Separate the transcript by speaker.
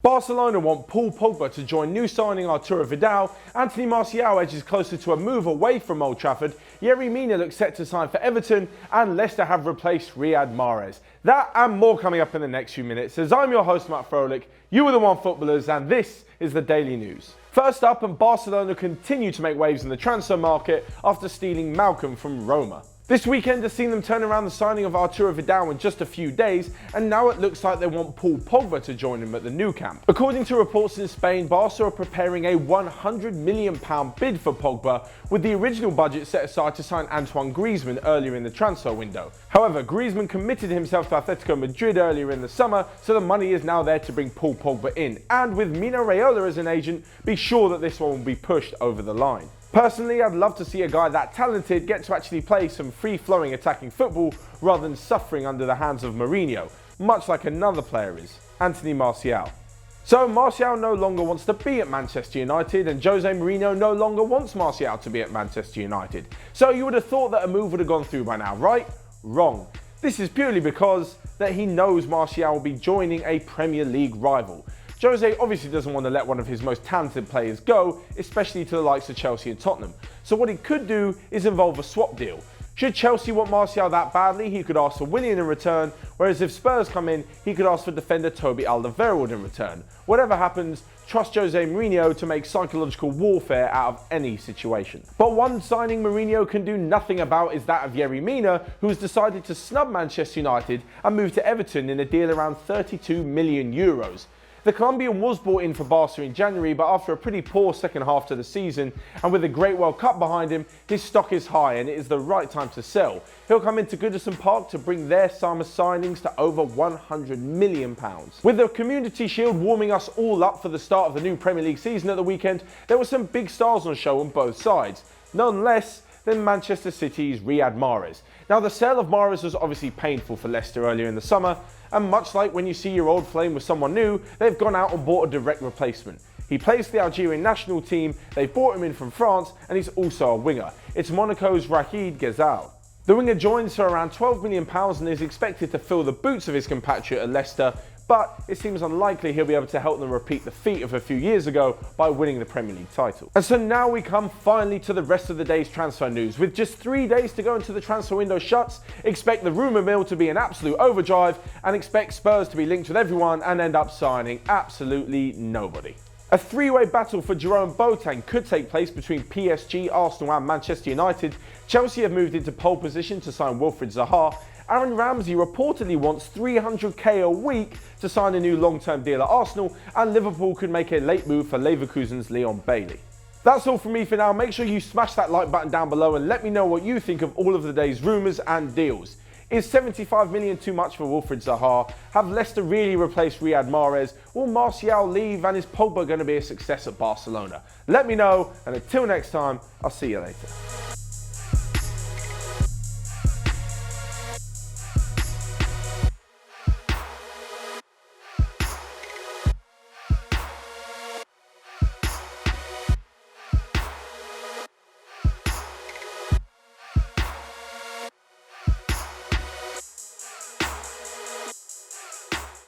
Speaker 1: Barcelona want Paul Pogba to join new signing Arturo Vidal, Anthony Martial edges closer to a move away from Old Trafford, Yerry Mina looks set to sign for Everton, and Leicester have replaced Riyad Mahrez. That and more coming up in the next few minutes, as I'm your host Matt Froelich, you are the Onefootballers, and this is the Daily News. First up, and Barcelona continue to make waves in the transfer market after stealing Malcolm from Roma. This weekend has seen them turn around the signing of Arturo Vidal in just a few days, and now it looks like they want Paul Pogba to join him at the new camp. According to reports in Spain, Barca are preparing a £100 million bid for Pogba, with the original budget set aside to sign Antoine Griezmann earlier in the transfer window. However, Griezmann committed himself to Atletico Madrid earlier in the summer, so the money is now there to bring Paul Pogba in. And with Mena as an agent, be sure that this one will be pushed over the line. Personally, I'd love to see a guy that talented get to actually play some free-flowing attacking football rather than suffering under the hands of Mourinho, much like another player is, Anthony Martial. So Martial no longer wants to be at Manchester United, and Jose Mourinho no longer wants Martial to be at Manchester United. So you would have thought that a move would have gone through by now, right? Wrong. This is purely because that he knows Martial will be joining a Premier League rival. Jose obviously doesn't want to let one of his most talented players go, especially to the likes of Chelsea and Tottenham. So what he could do is involve a swap deal. Should Chelsea want Martial that badly, he could ask for Willian in return, whereas if Spurs come in, he could ask for defender Toby Alderweireld in return. Whatever happens, trust Jose Mourinho to make psychological warfare out of any situation. But one signing Mourinho can do nothing about is that of Yerry Mina, who has decided to snub Manchester United and move to Everton in a deal around €32 million. The Colombian was brought in for Barca in January, but after a pretty poor second half to the season, and with a great World Cup behind him, his stock is high and it is the right time to sell. He'll come into Goodison Park to bring their summer signings to over £100 million. With the Community Shield warming us all up for the start of the new Premier League season at the weekend, there were some big stars on show on both sides. None less than Manchester City's Riyad Mahrez. Now, the sale of Mahrez was obviously painful for Leicester earlier in the summer, and much like when you see your old flame with someone new, they've gone out and bought a direct replacement. He plays for the Algerian national team, they bought him in from France, and he's also a winger. It's Monaco's Rachid Ghezal. The winger joins for around £12 million and is expected to fill the boots of his compatriot at Leicester, but it seems unlikely he'll be able to help them repeat the feat of a few years ago by winning the Premier League title. And so now we come finally to the rest of the day's transfer news. With just 3 days to go until the transfer window shuts, expect the rumour mill to be an absolute overdrive, and expect Spurs to be linked with everyone and end up signing absolutely nobody. A three-way battle for Jerome Boateng could take place between PSG, Arsenal and Manchester United. Chelsea have moved into pole position to sign Wilfried Zaha. Aaron Ramsey reportedly wants $300k a week to sign a new long-term deal at Arsenal, and Liverpool could make a late move for Leverkusen's Leon Bailey. That's all from me for now. Make sure you smash that like button down below and let me know what you think of all of the day's rumours and deals. Is $75 million too much for Wilfried Zaha? Have Leicester really replaced Riyad Mahrez? Will Martial leave, and is Pogba going to be a success at Barcelona? Let me know, and until next time, I'll see you later.